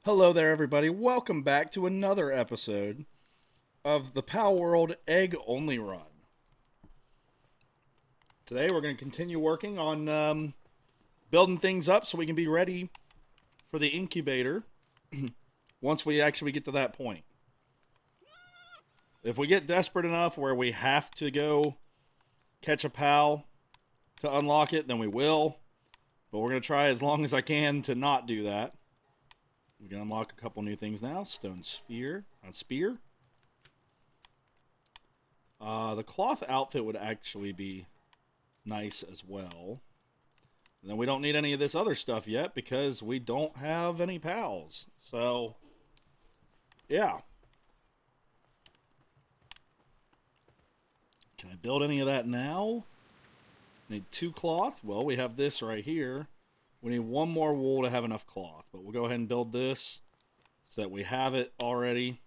Hello there, everybody. Welcome back to another episode of the Palworld Egg Only Run. Today, we're going to continue working on building things up so we can be ready for the incubator once we actually get to that point. If we get desperate enough where we have to go catch a pal to unlock it, then we will. But we're going to try as long as I can to not do that. We can unlock a couple new things now. Stone sphere. Spear. The cloth outfit would actually be nice as well. And then we don't need any of this other stuff yet because we don't have any pals. So, yeah. Can I build any of that now? Need 2 cloth. Well, we have this right here. We need 1 more wool to have enough cloth. But we'll go ahead and build this so that we have it already.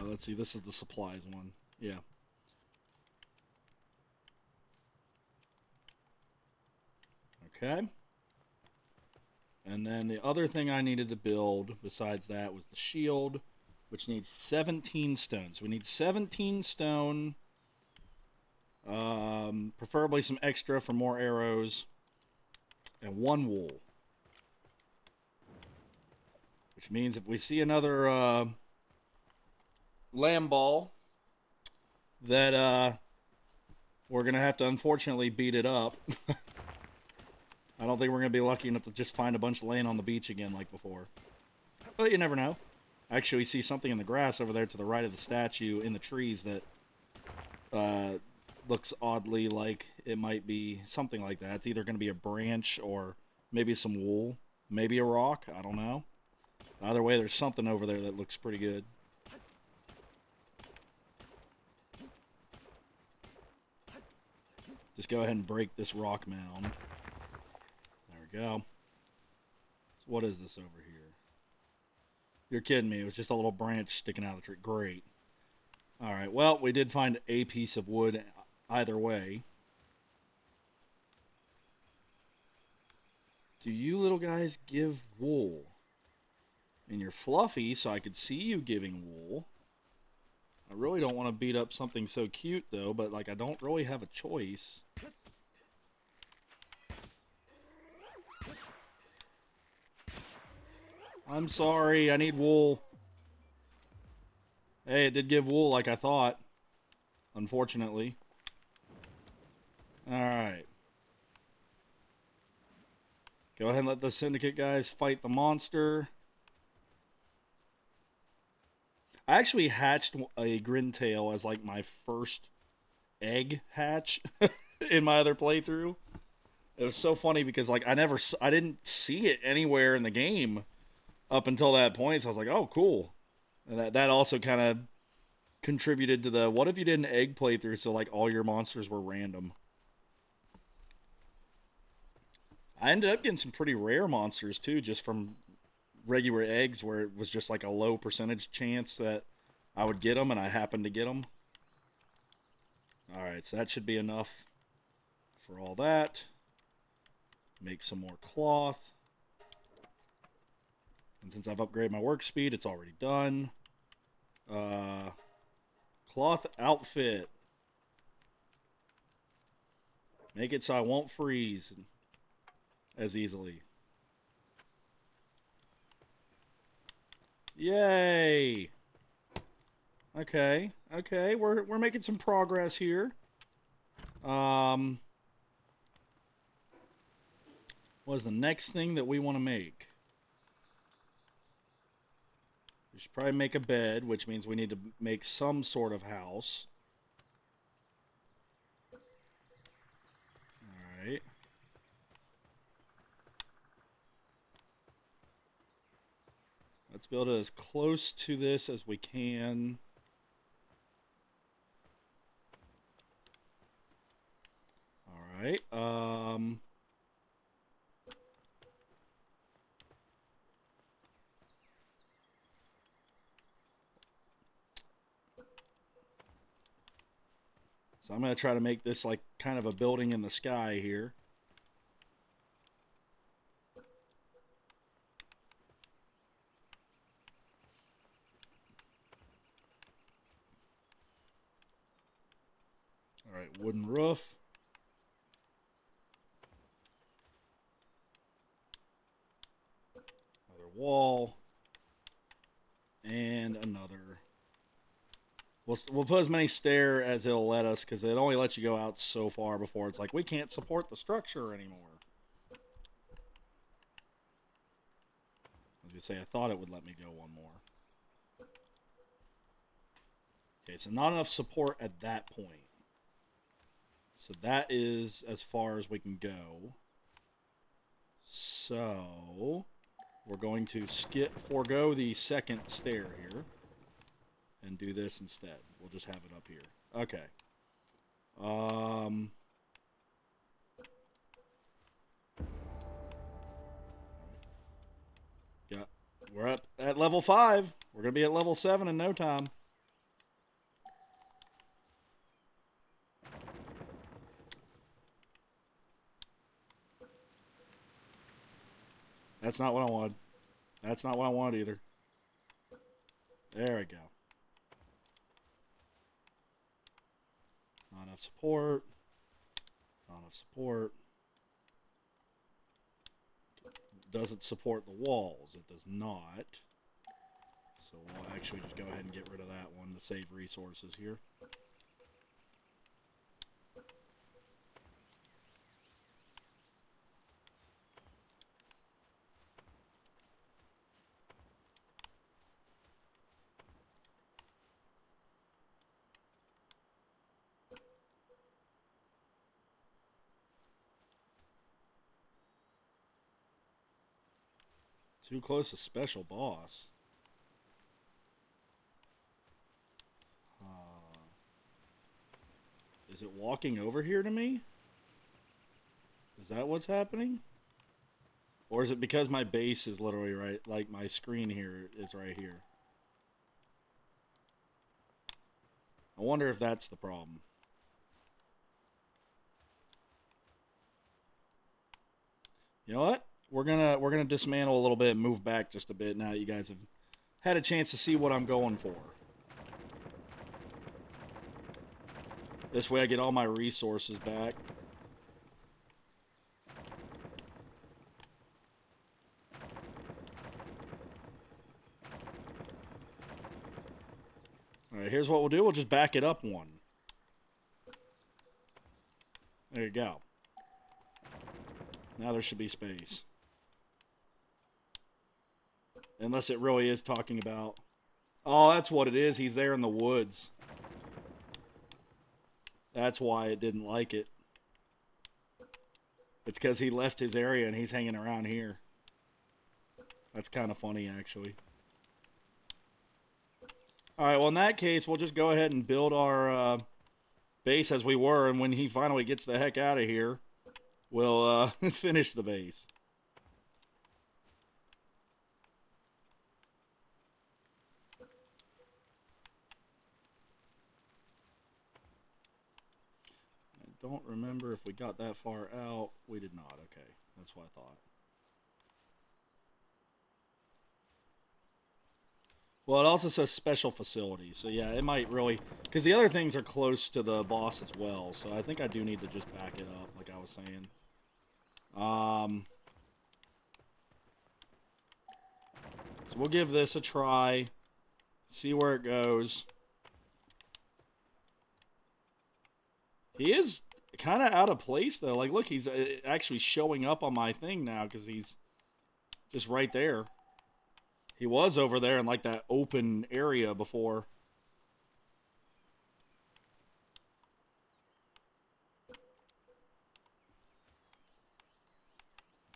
Let's see. This is the supplies one. Yeah. Okay. And then the other thing I needed to build besides that was the shield, which needs 17 stones. We need 17 stone. Preferably some extra for more arrows. And 1 wool. Which means if we see another lamb ball, that we're going to have to unfortunately beat it up. I don't think we're going to be lucky enough to just find a bunch laying on the beach again like before. But you never know. Actually, we see something in the grass over there to the right of the statue in the trees that looks oddly like it might be something like that. It's either going to be a branch or maybe some wool. Maybe a rock. I don't know. Either way, there's something over there that looks pretty good. Just go ahead and break this rock mound. There we go. So what is this over here? You're kidding me. It was just a little branch sticking out of the tree. Great. Alright, well, we did find a piece of wood either way. Do you little guys give wool? And you're fluffy, so I could see you giving wool. I really don't want to beat up something so cute, though, but, like, I don't really have a choice. I'm sorry, I need wool. Hey, it did give wool like I thought. Unfortunately. Alright. Go ahead and let the syndicate guys fight the monster. I actually hatched a Grintail as like my first egg hatch in my other playthrough. It was so funny because like I didn't see it anywhere in the game up until that point. So I was like, oh, cool. And that also kind of contributed to the what if you did an egg playthrough so like all your monsters were random. I ended up getting some pretty rare monsters too, just from regular eggs where it was just like a low percentage chance that I would get them, and I happened to get them. Alright, so that should be enough for all that. Make some more cloth. And since I've upgraded my work speed, it's already done. Cloth outfit. Make it so I won't freeze as easily. Yay! Okay, we're making some progress here. What is the next thing that we want to make? We should probably make a bed, which means we need to make some sort of house. Alright. Let's build it as close to this as we can. Alright. So I'm going to try to make this like kind of a building in the sky here. Alright, wooden roof. Another wall. And another. We'll put as many stair as it'll let us, because it only lets you go out so far before it's like, we can't support the structure anymore. As you say, I thought it would let me go one more. Okay, so not enough support at that point. So that is as far as we can go. So we're going to forego the second stair here and do this instead. We'll just have it up here. Okay. Yeah, we're at level 5. We're going to be at level 7 in no time. That's not what I wanted. That's not what I wanted either. There we go. Not enough support. Not enough support. Doesn't support the walls. It does not. So we'll actually just go ahead and get rid of that one to save resources here. Too close to special boss. Is it walking over here to me? Is that what's happening? Or is it because my base is literally right, like my screen here is right here? I wonder if that's the problem. You know what? We're gonna dismantle a little bit and move back just a bit now that you guys have had a chance to see what I'm going for. This way I get all my resources back. Alright, here's what we'll do. We'll just back it up one. There you go. Now there should be space. Unless it really is talking about... Oh, that's what it is. He's there in the woods. That's why it didn't like it. It's because he left his area and he's hanging around here. That's kind of funny, actually. Alright, well, in that case, we'll just go ahead and build our base as we were, and when he finally gets the heck out of here, we'll finish the base. I don't remember if we got that far out. We did not. Okay, that's what I thought. Well, it also says special facility, so yeah, it might really... Because the other things are close to the boss as well, so I think I do need to just back it up, like I was saying. So we'll give this a try, see where it goes. He is kind of out of place, though. Like, look, he's actually showing up on my thing now because he's just right there. He was over there in, like, that open area before.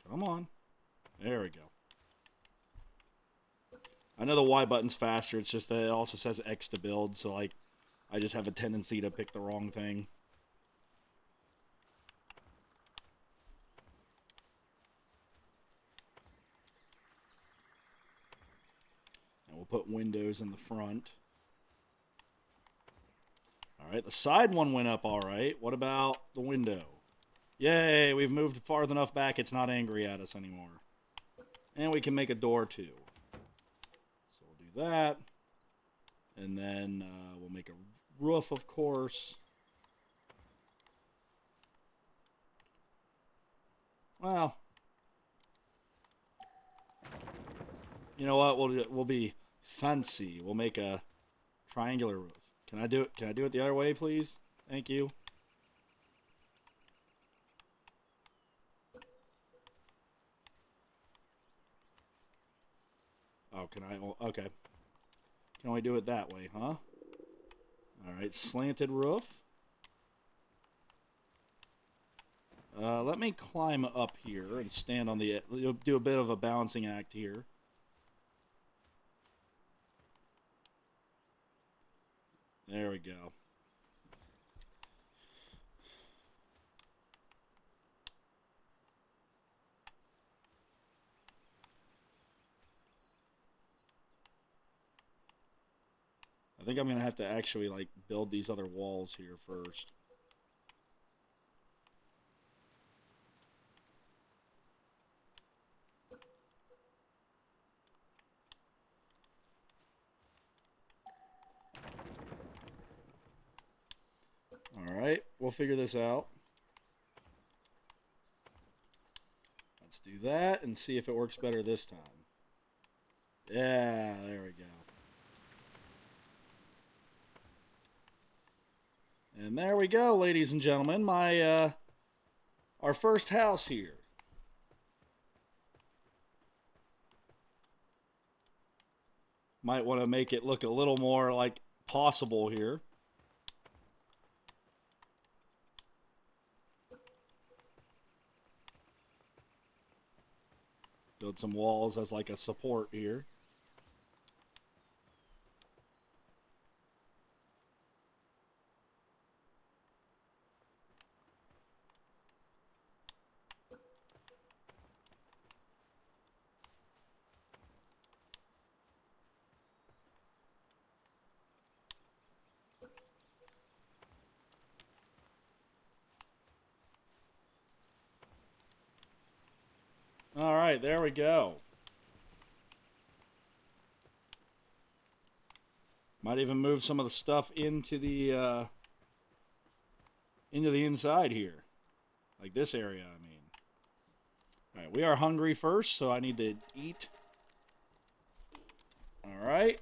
Come on. There we go. I know the Y button's faster. It's just that it also says X to build, so, like, I just have a tendency to pick the wrong thing. And we'll put windows in the front. Alright, the side one went up alright. What about the window? Yay, we've moved far enough back it's not angry at us anymore. And we can make a door too. So we'll do that. And then we'll make a roof, of course. Well, you know what? We'll be fancy. We'll make a triangular roof. Can I do it? Can I do it the other way, please? Thank you. Oh, can I? Okay. Can we do it that way, huh? All right, slanted roof. Let me climb up here and stand on the... You'll do a bit of a balancing act here. There we go. I think I'm going to have to actually, like, build these other walls here first. Alright, we'll figure this out. Let's do that and see if it works better this time. Yeah, there we go. And there we go, ladies and gentlemen. Our first house here. Might want to make it look a little more like possible here. Build some walls as like a support here. All right, there we go. Might even move some of the stuff into the inside here, like this area. I mean, all right, we are hungry first, so I need to eat. All right,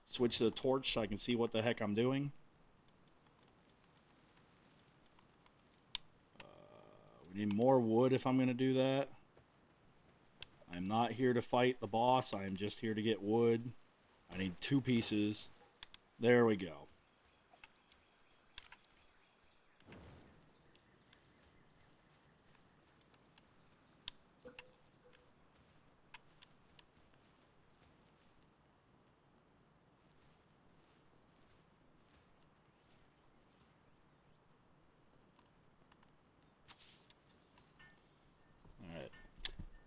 switch to the torch so I can see what the heck I'm doing. We need more wood if I'm going to do that. I'm not here to fight the boss. I am just here to get wood. I need 2 pieces. There we go.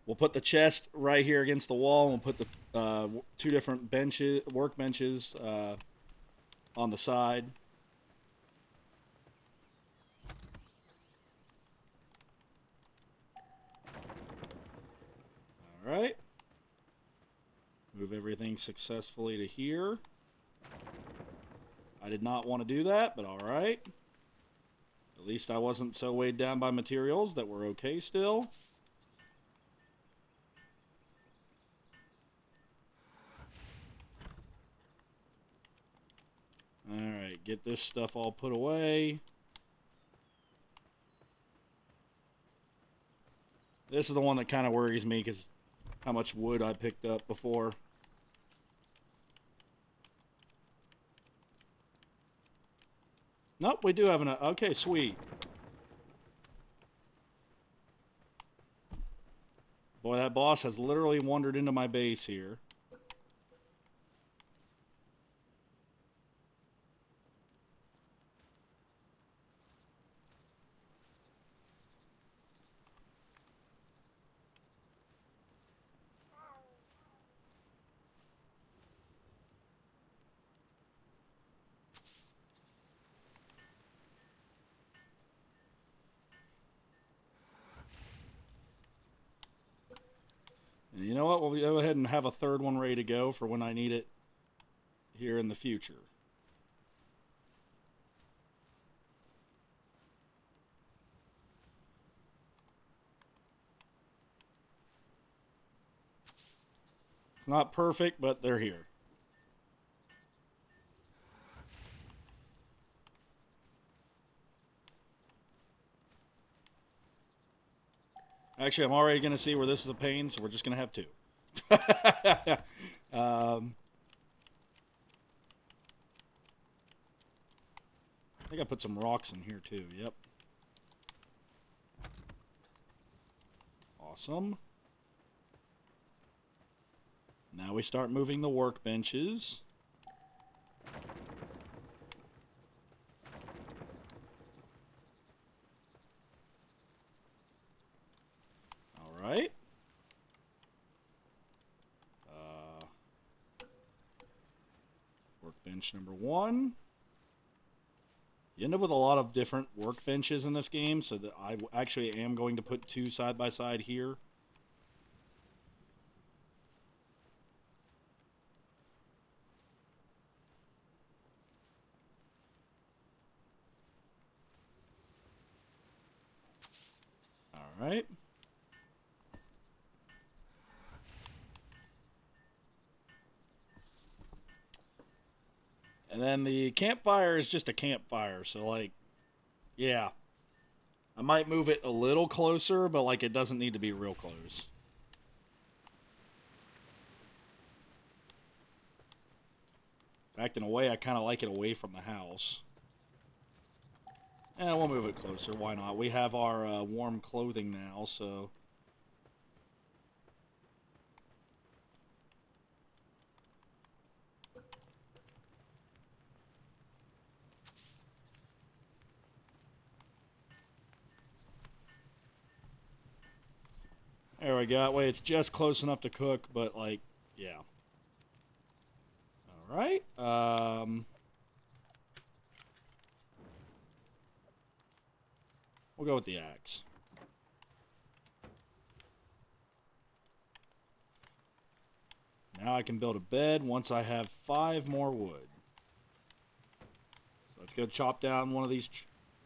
We'll put the chest right here against the wall, and we'll put the 2 different workbenches on the side. All right. Move everything successfully to here. I did not want to do that, but all right. At least I wasn't so weighed down by materials that we're okay still. Alright, get this stuff all put away. This is the one that kind of worries me because how much wood I picked up before. Nope, we do have enough. Okay, sweet. Boy, that boss has literally wandered into my base here. And you know what? We'll go ahead and have a third one ready to go for when I need it here in the future. It's not perfect, but they're here. Actually, I'm already going to see where this is a pain, so we're just going to have two. I think I put some rocks in here too. Yep. Awesome. Now we start moving the workbenches. All right. Workbench number 1. You end up with a lot of different workbenches in this game, so that I actually am going to put 2 side by side here. All right. And then the campfire is just a campfire, so like, yeah. I might move it a little closer, but like it doesn't need to be real close. In fact, in a way, I kind of like it away from the house. And we'll move it closer. Why not? We have our warm clothing now, so... There we go. That way it's just close enough to cook, but like, yeah. All right. We'll go with the axe. Now I can build a bed once I have 5 more wood. So let's go chop down one of these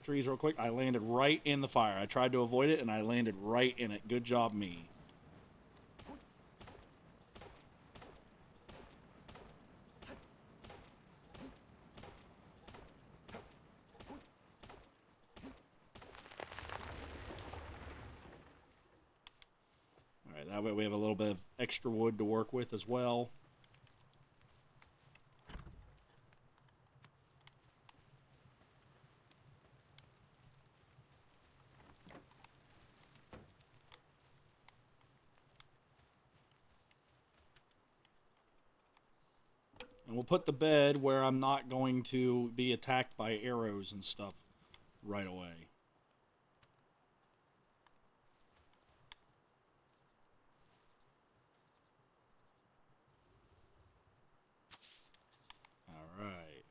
trees real quick. I landed right in the fire. I tried to avoid it, and I landed right in it. Good job, me. Alright, that way we have a little bit of extra wood to work with as well. And we'll put the bed where I'm not going to be attacked by arrows and stuff right away. Alright.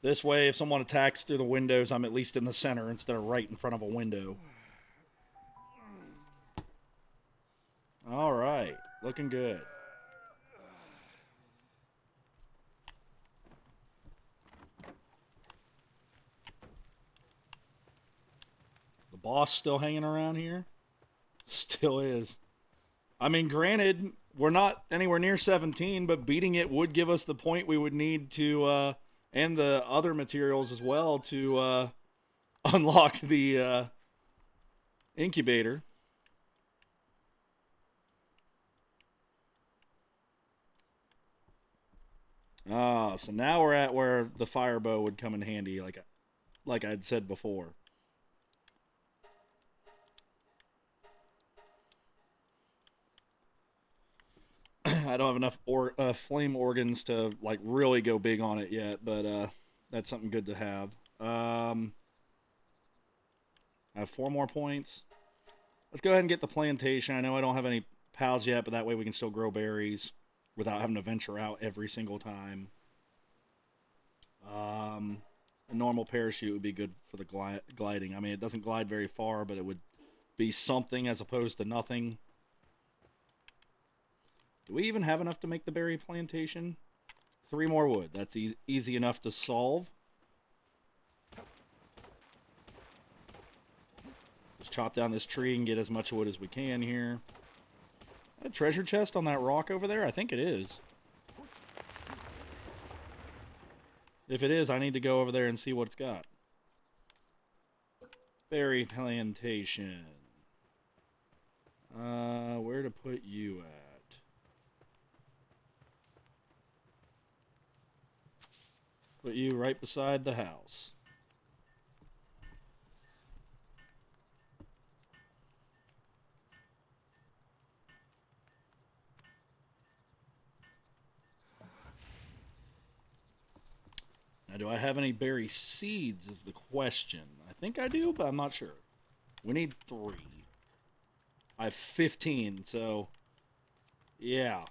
This way, if someone attacks through the windows, I'm at least in the center instead of right in front of a window. Alright. Looking good. The boss still hanging around here? Still is. I mean, granted, we're not anywhere near 17, but beating it would give us the point we would need to, and the other materials as well, to unlock the incubator. Ah, so now we're at where the fire bow would come in handy, like I'd said before. I don't have enough flame organs to like really go big on it yet, but that's something good to have. I have 4 more points. Let's go ahead and get the plantation. I know I don't have any pals yet, but that way we can still grow berries without having to venture out every single time. A normal parachute would be good for the gliding. I mean, it doesn't glide very far, but it would be something as opposed to nothing. Do we even have enough to make the berry plantation? 3 more wood. That's easy enough to solve. Just chop down this tree and get as much wood as we can here. A treasure chest on that rock over there? I think it is. If it is, I need to go over there and see what it's got. Berry plantation. Where to put you at? Put you right beside the house. Now, do I have any berry seeds is the question. I think I do, but I'm not sure. We need 3. I have 15, so... yeah.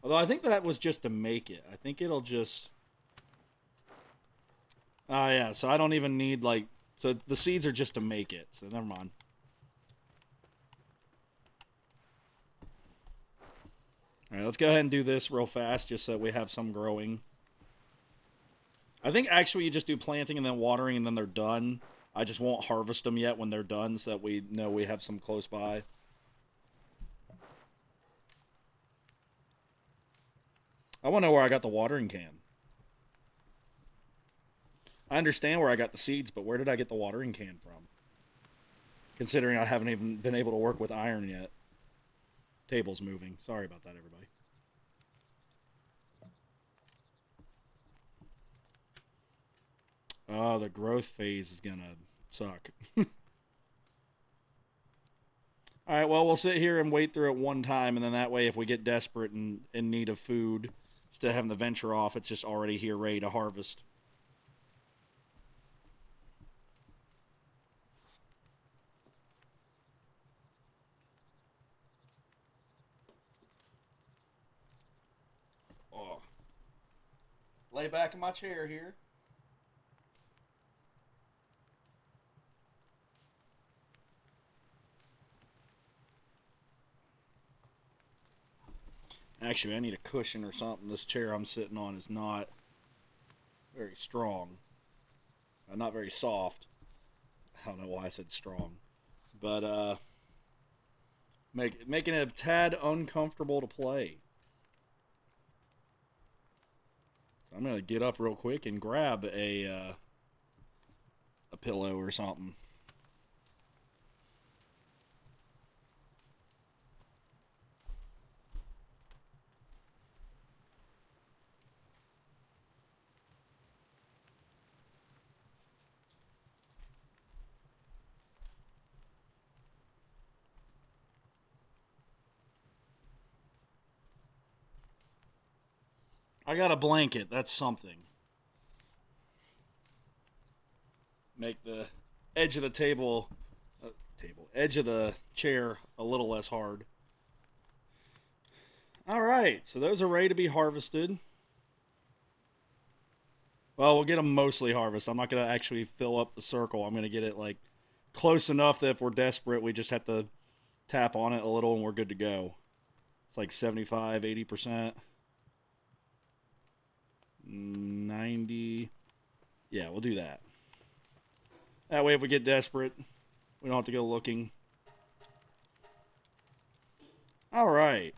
Although I think that was just to make it. I think it'll just... oh, yeah, so I don't even need, like... so the seeds are just to make it, so never mind. Alright, let's go ahead and do this real fast, just so we have some growing. I think actually you just do planting and then watering and then they're done. I just won't harvest them yet when they're done so that we know we have some close by. I want to know where I got the watering can. I understand where I got the seeds, but where did I get the watering can from? Considering I haven't even been able to work with iron yet. Table's moving. Sorry about that, everybody. Oh, the growth phase is gonna suck. Alright, well, we'll sit here and wait through it one time, and then that way, if we get desperate and in need of food, instead of having to venture off, it's just already here ready to harvest. Oh. Lay back in my chair here. Actually, I need a cushion or something. This chair I'm sitting on is not very strong. Not very soft. I don't know why I said strong. But, making it a tad uncomfortable to play. So I'm going to get up real quick and grab a pillow or something. I got a blanket. That's something. Make the edge of the edge of the chair a little less hard. Alright, so those are ready to be harvested. Well, we'll get them mostly harvested. I'm not going to actually fill up the circle. I'm going to get it, like, close enough that if we're desperate, we just have to tap on it a little and we're good to go. It's like 75, 80%. 90. Yeah, we'll do that. That way, if we get desperate, we don't have to go looking. Alright.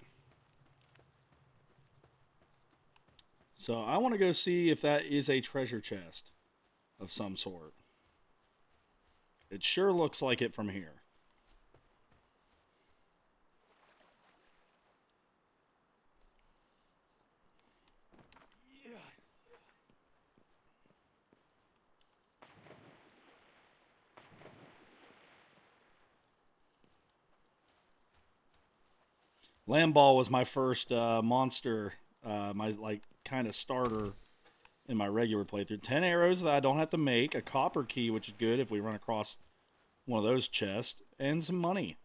So, I want to go see if that is a treasure chest of some sort. It sure looks like it from here. Lamball was my first monster, my like kind of starter in my regular playthrough. 10 arrows that I don't have to make, a copper key, which is good if we run across one of those chests, and some money.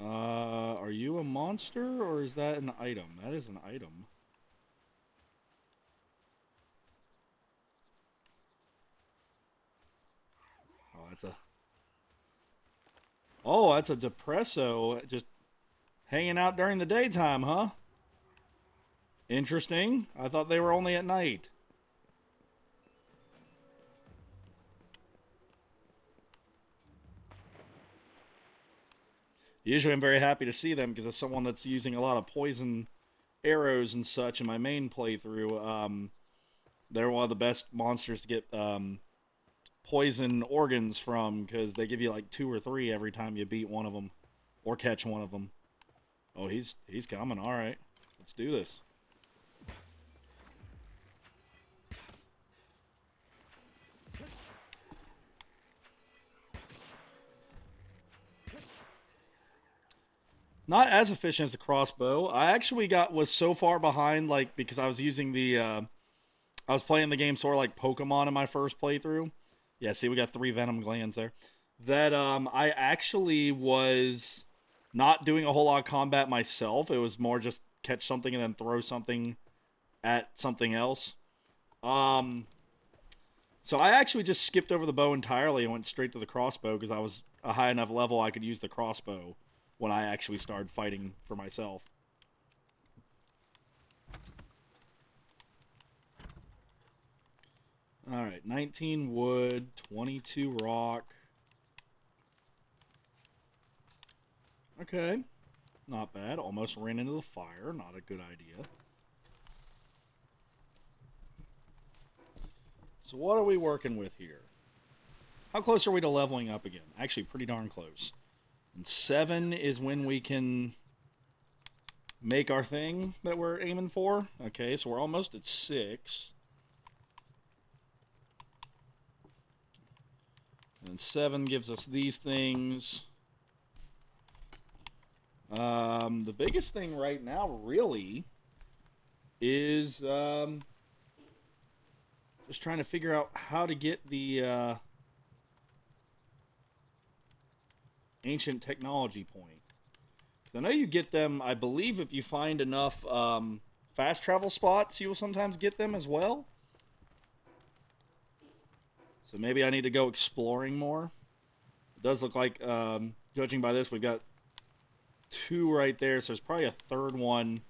Are you a monster or is that an item? That is an item. Oh, that's a depresso just hanging out during the daytime, huh? Interesting. I thought they were only at night. Usually I'm very happy to see them because as someone that's using a lot of poison arrows and such in my main playthrough, they're one of the best monsters to get poison organs from because they give you like 2 or 3 every time you beat one of them or catch one of them. Oh, he's coming. All right, let's do this. Not as efficient as the crossbow. I actually was so far behind, like because I was using the I was playing the game sort of like Pokemon in my first playthrough. Yeah, see, we got 3 venom glands there. That I actually was not doing a whole lot of combat myself. It was more just catch something and then throw something at something else. Um, so I actually just skipped over the bow entirely and went straight to the crossbow because I was a high enough level I could use the crossbow when I actually started fighting for myself. All right, 19 wood, 22 rock. Okay, not bad. Almost ran into the fire. Not a good idea. So what are we working with here? How close are we to leveling up again? Actually, pretty darn close. And 7 is when we can make our thing that we're aiming for. Okay, so we're almost at 6. And 7 gives us these things. The biggest thing right now, really, is just trying to figure out how to get the ancient technology point. I know you get them, I believe, if you find enough fast travel spots, you will sometimes get them as well. So maybe I need to go exploring more. It does look like, judging by this, we've got 2 right there, so there's probably a 3rd one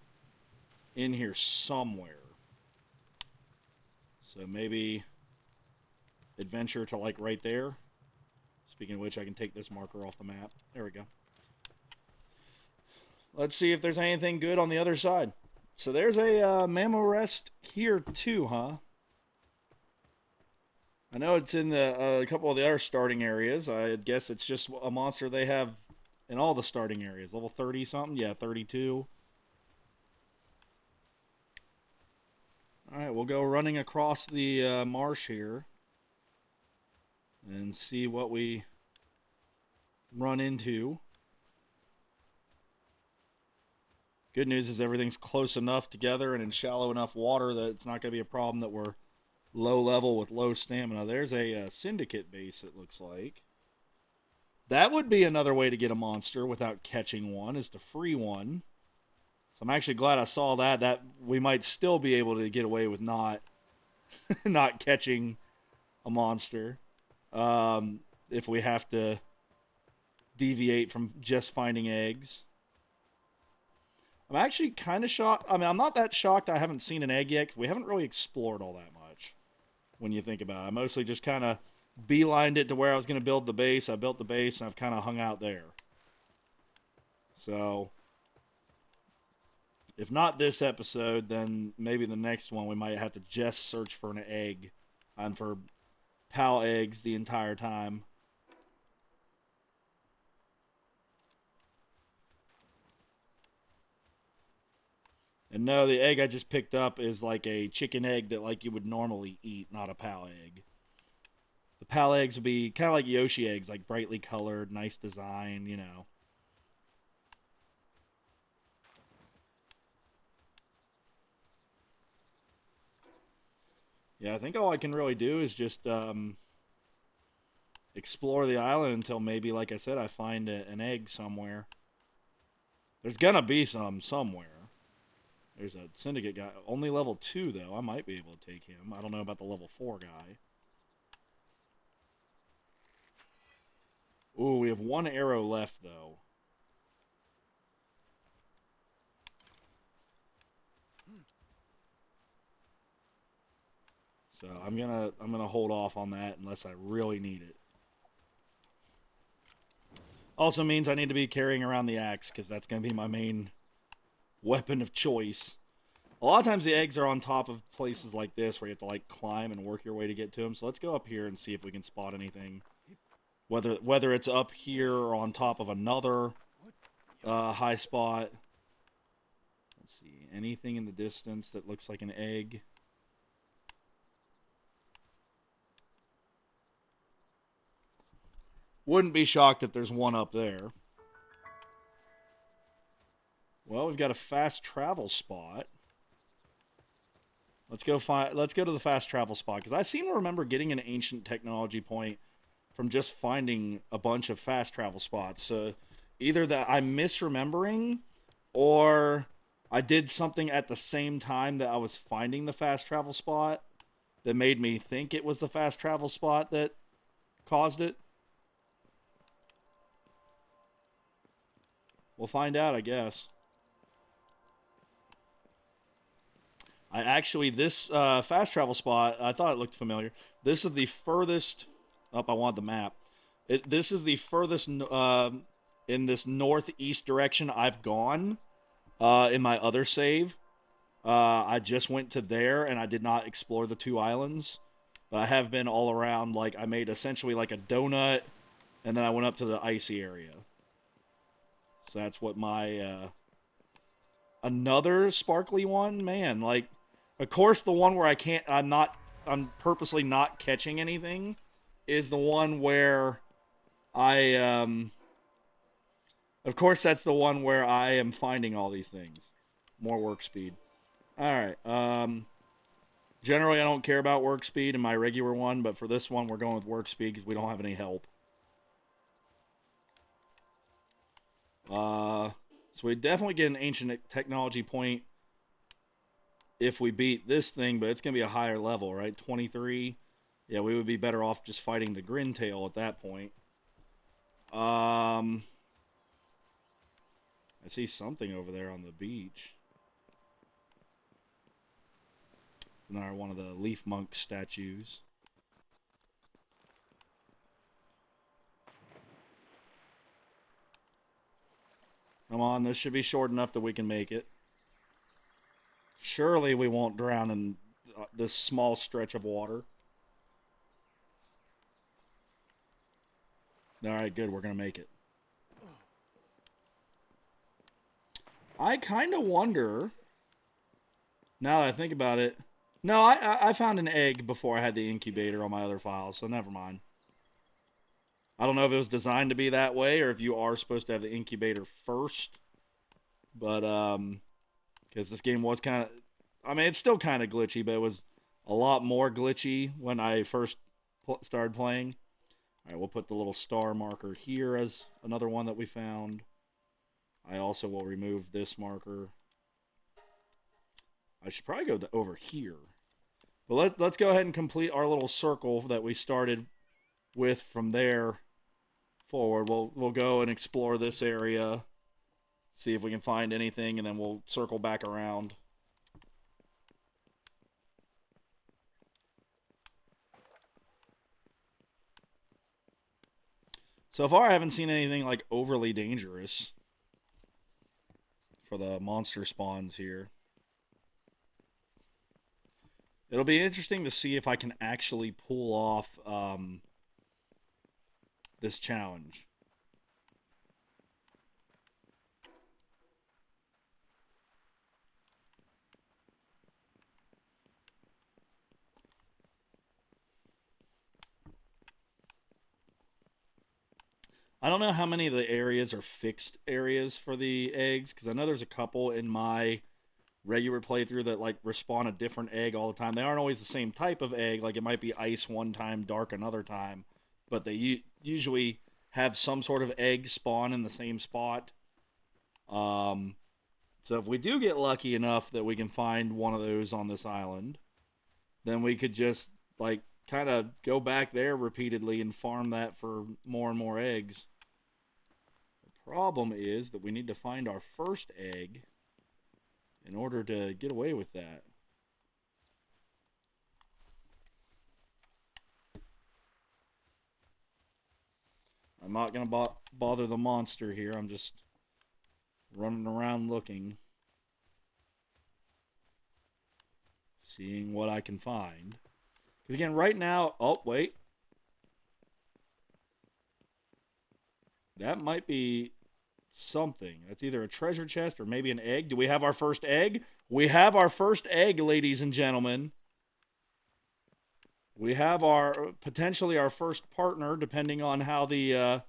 in here somewhere. So maybe adventure to like right there. Speaking of which, I can take this marker off the map. There we go. Let's see if there's anything good on the other side. So there's a mammo rest here too, huh? I know it's in a couple of the other starting areas. I guess it's just a monster they have in all the starting areas. Level 30 something? Yeah, 32. Alright, we'll go running across the marsh here and see what we run into. Good news is everything's close enough together and in shallow enough water that it's not going to be a problem that we're low level with low stamina. There's a syndicate base, it looks like. That would be another way to get a monster without catching one, is to free one. So I'm actually glad I saw that. That we might still be able to get away with not not catching a monster if we have to deviate from just finding eggs. I'm actually kind of shocked. I mean, I'm not that shocked I haven't seen an egg yet, 'cause we haven't really explored all that much when you think about it. I mostly just kind of beelined it to where I was going to build the base. I built the base, and I've kind of hung out there. So, if not this episode, then maybe the next one we might have to just search for an egg and for pal eggs the entire time. And no, the egg I just picked up is like a chicken egg that like you would normally eat, not a pal egg. The pal eggs would be kind of like Yoshi eggs, like brightly colored, nice design, you know. Yeah, I think all I can really do is just explore the island until maybe, like I said, I find an egg somewhere. There's gonna be some somewhere. There's a syndicate guy. Only level 2, though. I might be able to take him. I don't know about the level 4 guy. Ooh, we have 1 arrow left, though. So I'm gonna hold off on that unless I really need it. Also means I need to be carrying around the axe, because that's going to be my main weapon of choice. A lot of times the eggs are on top of places like this where you have to like climb and work your way to get to them. So let's go up here and see if we can spot anything. Whether it's up here or on top of another high spot. Let's see. Anything in the distance that looks like an egg? Wouldn't be shocked if there's one up there. Well, we've got a fast travel spot. Let's go to the fast travel spot, because I seem to remember getting an ancient technology point from just finding a bunch of fast travel spots. So either that I'm misremembering, or I did something at the same time that I was finding the fast travel spot that made me think it was the fast travel spot that caused it. We'll find out, I guess. This fast travel spot, I thought it looked familiar. This is the furthest. Oh, I want the map. This is the furthest in this northeast direction I've gone in my other save. I just went to there and I did not explore the two islands. But I have been all around. Like, I made essentially like a donut, and then I went up to the icy area. So that's what my another sparkly one, man. Like, of course, the one where I'm purposely not catching anything is the one where of course, that's the one where I am finding all these things. More work speed. All right. Generally, I don't care about work speed in my regular one, but for this one, we're going with work speed because we don't have any help. So we definitely get an ancient technology point if we beat this thing, but it's going to be a higher level, right? 23. Yeah, we would be better off just fighting the Grintail at that point. I see something over there on the beach. It's another one of the leaf monk statues. Come on, this should be short enough that we can make it. Surely we won't drown in this small stretch of water. Alright, good. We're going to make it. I kind of wonder, now that I think about it. No, I found an egg before I had the incubator on my other file, so never mind. I don't know if it was designed to be that way or if you are supposed to have the incubator first. But, because this game was kind of, I mean, it's still kind of glitchy, but it was a lot more glitchy when I first started playing. All right, we'll put the little star marker here as another one that we found. I also will remove this marker. I should probably go over here. But let's go ahead and complete our little circle that we started with from there forward. We'll go and explore this area, see if we can find anything, and then we'll circle back around. So far, I haven't seen anything like overly dangerous for the monster spawns here. It'll be interesting to see if I can actually pull off this challenge. I don't know how many of the areas are fixed areas for the eggs, because I know there's a couple in my regular playthrough that like respawn a different egg all the time. They aren't always the same type of egg. Like, it might be ice one time, dark another time, but they usually have some sort of egg spawn in the same spot. So if we do get lucky enough that we can find one of those on this island, then we could just like kind of go back there repeatedly and farm that for more and more eggs. The problem is that we need to find our first egg in order to get away with that. I'm not going to bother the monster here. I'm just running around looking. Seeing what I can find. Because again, right now... Oh, wait. That might be something. That's either a treasure chest or maybe an egg. Do we have our first egg? We have our first egg, ladies and gentlemen. We have our potentially our first partner, depending on how the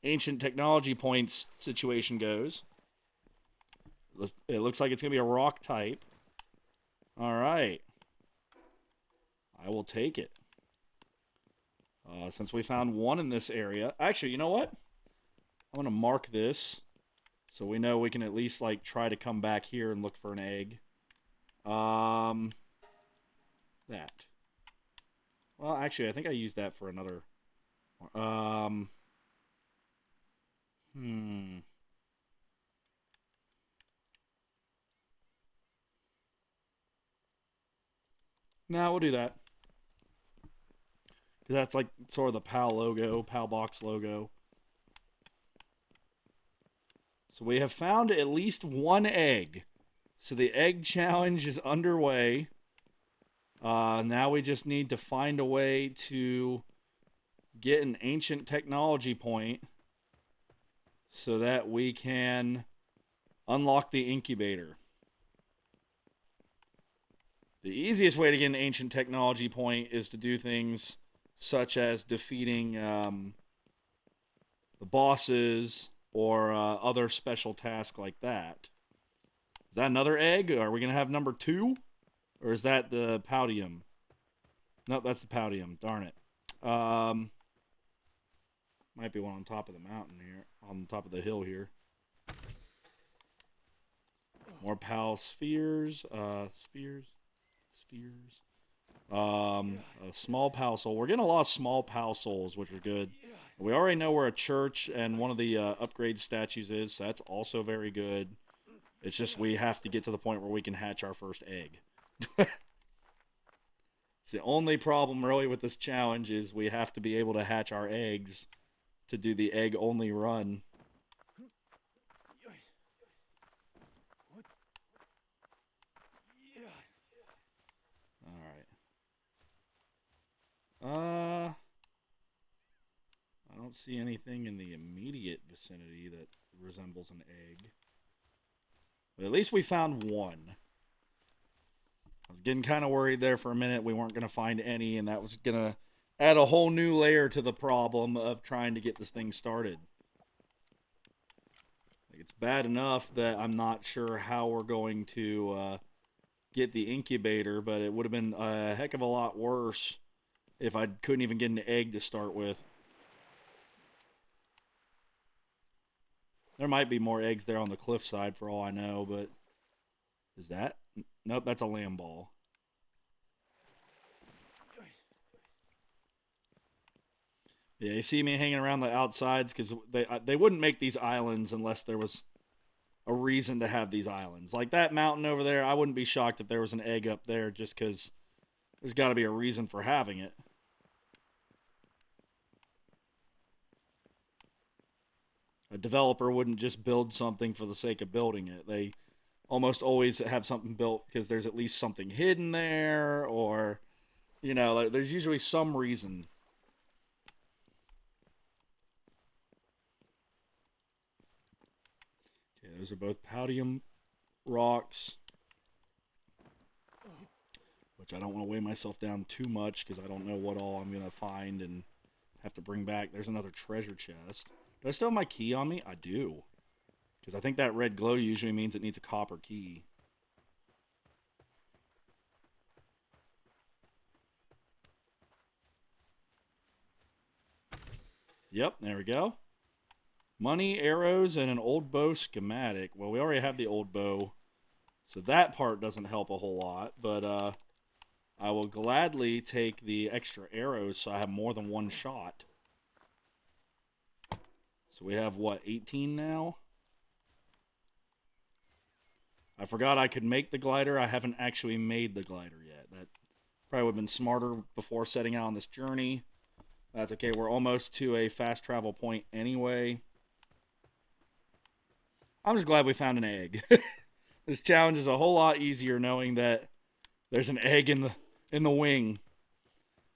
ancient technology points situation goes. It looks like it's going to be a rock type. All right. I will take it. Since we found one in this area. Actually, you know what? I'm going to mark this so we know we can at least like try to come back here and look for an egg. That. Well, actually, I think I used that for another. No, we'll do that. Because that's like sort of the PAL logo, PAL box logo. So we have found at least one egg. So the egg challenge is underway. Now we just need to find a way to get an ancient technology point so that we can unlock the incubator. The easiest way to get an ancient technology point is to do things such as defeating the bosses or other special tasks like that. Is that another egg? Are we going to have number 2? Or is that the Paudium? Nope, that's the Paudium. Darn it. Might be one on top of the mountain here. On top of the hill here. More Pal spheres. Spheres. A small Pal soul. We're getting a lot of small Pal souls, which are good. We already know where a church and one of the upgrade statues is, so that's also very good. It's just we have to get to the point where we can hatch our first egg. It's the only problem really with this challenge is we have to be able to hatch our eggs to do the egg only run. Alright. I don't see anything in the immediate vicinity that resembles an egg. But at least we found one. I was getting kind of worried there for a minute we weren't going to find any, and that was going to add a whole new layer to the problem of trying to get this thing started. It's bad enough that I'm not sure how we're going to get the incubator, but it would have been a heck of a lot worse if I couldn't even get an egg to start with. There might be more eggs there on the cliffside for all I know, but... Is that? Nope, that's a lamb ball. Yeah, you see me hanging around the outsides because they wouldn't make these islands unless there was a reason to have these islands. Like that mountain over there, I wouldn't be shocked if there was an egg up there just because there's got to be a reason for having it. A developer wouldn't just build something for the sake of building it. They almost always have something built because there's at least something hidden there, or, you know, like, there's usually some reason. Okay, those are both Paudium rocks, which I don't want to weigh myself down too much because I don't know what all I'm going to find and have to bring back. There's another treasure chest. Do I still have my key on me? I do. Because I think that red glow usually means it needs a copper key. Yep, there we go. Money, arrows, and an old bow schematic. Well, we already have the old bow, so that part doesn't help a whole lot. But I will gladly take the extra arrows so I have more than one shot. So we have, what, 18 now? I forgot I could make the glider. I haven't actually made the glider yet. That probably would have been smarter before setting out on this journey. That's okay. We're almost to a fast travel point anyway. I'm just glad we found an egg. This challenge is a whole lot easier knowing that there's an egg in the wing.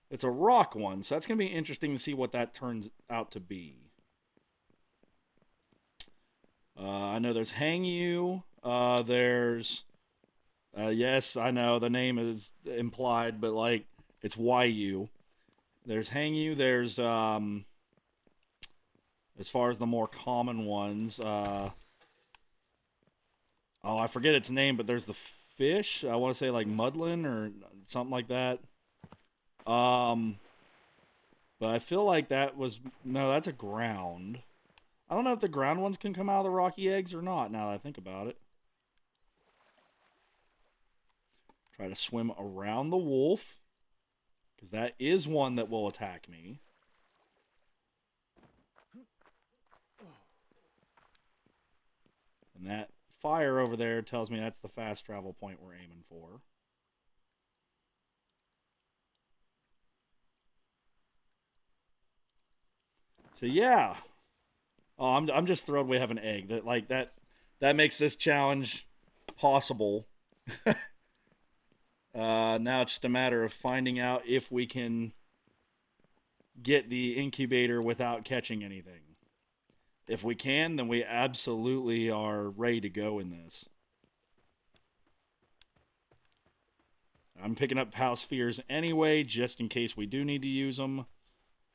It's a rock one, so that's going to be interesting to see what that turns out to be. I know there's Hang You. There's... yes, I know, the name is implied, but, like, it's YU. There's Hang You. There's, as far as the more common ones, oh, I forget its name, but there's the fish. I want to say, like, Mudlin or something like that. But I feel like that was... No, that's a ground. I don't know if the ground ones can come out of the rocky eggs or not, now that I think about it. Try to swim around the wolf, because that is one that will attack me. And that fire over there tells me that's the fast travel point we're aiming for. So yeah. Oh, I'm just thrilled we have an egg. That makes this challenge possible. Now it's just a matter of finding out if we can get the incubator without catching anything. If we can, then we absolutely are ready to go in this. I'm picking up POW spheres anyway, just in case we do need to use them.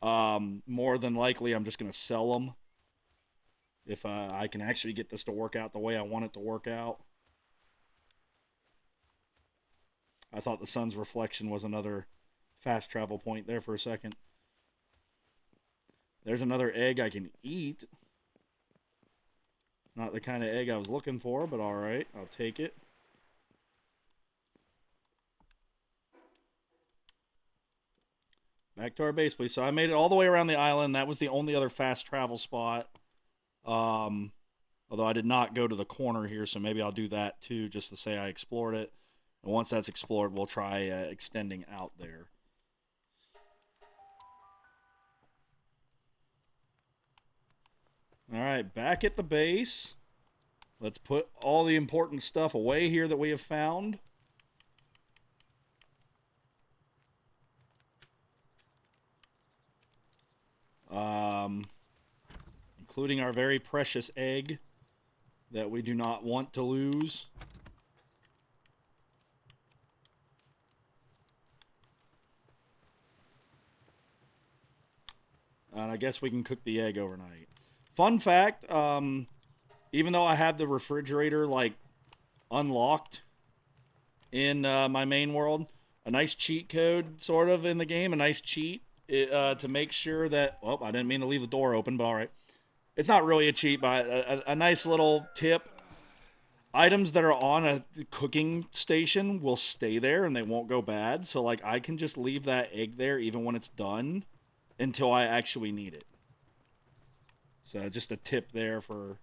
More than likely, I'm just going to sell them if I can actually get this to work out the way I want it to work out. I thought the sun's reflection was another fast travel point there for a second. There's another egg I can eat. Not the kind of egg I was looking for, but alright, I'll take it. Back to our base, please. So I made it all the way around the island. That was the only other fast travel spot. Although I did not go to the corner here, so maybe I'll do that too, just to say I explored it. And once that's explored, we'll try extending out there. Alright, back at the base. Let's put all the important stuff away here that we have found. Including our very precious egg that we do not want to lose. And I guess we can cook the egg overnight. Fun fact, even though I have the refrigerator, like, unlocked in my main world, a nice cheat code, sort of, in the game, a nice cheat, to make sure that... Well, I didn't mean to leave the door open, but alright. It's not really a cheat, but a nice little tip. Items that are on a cooking station will stay there, and they won't go bad. So, like, I can just leave that egg there, even when it's done, until I actually need it. So just a tip there for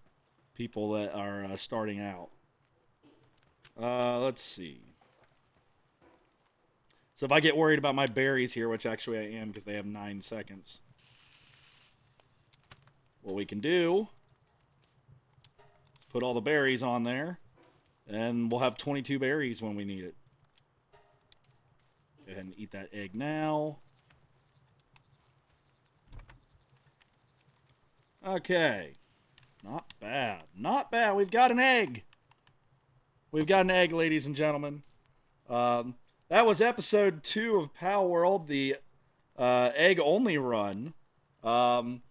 people that are starting out. Let's see. So if I get worried about my berries here, which actually I am because they have 9 seconds, what we can do is put all the berries on there, and we'll have 22 berries when we need it. Go ahead and eat that egg now. Okay. Not bad. Not bad. We've got an egg. We've got an egg, ladies and gentlemen. That was episode 2 of Palworld, the egg-only run. Don't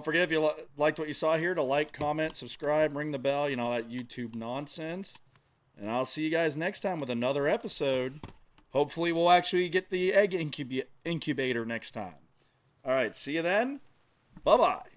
forget, if you liked what you saw here, to like, comment, subscribe, ring the bell, you know, that YouTube nonsense. And I'll see you guys next time with another episode. Hopefully we'll actually get the egg incubator next time. All right, see you then. Bye-bye.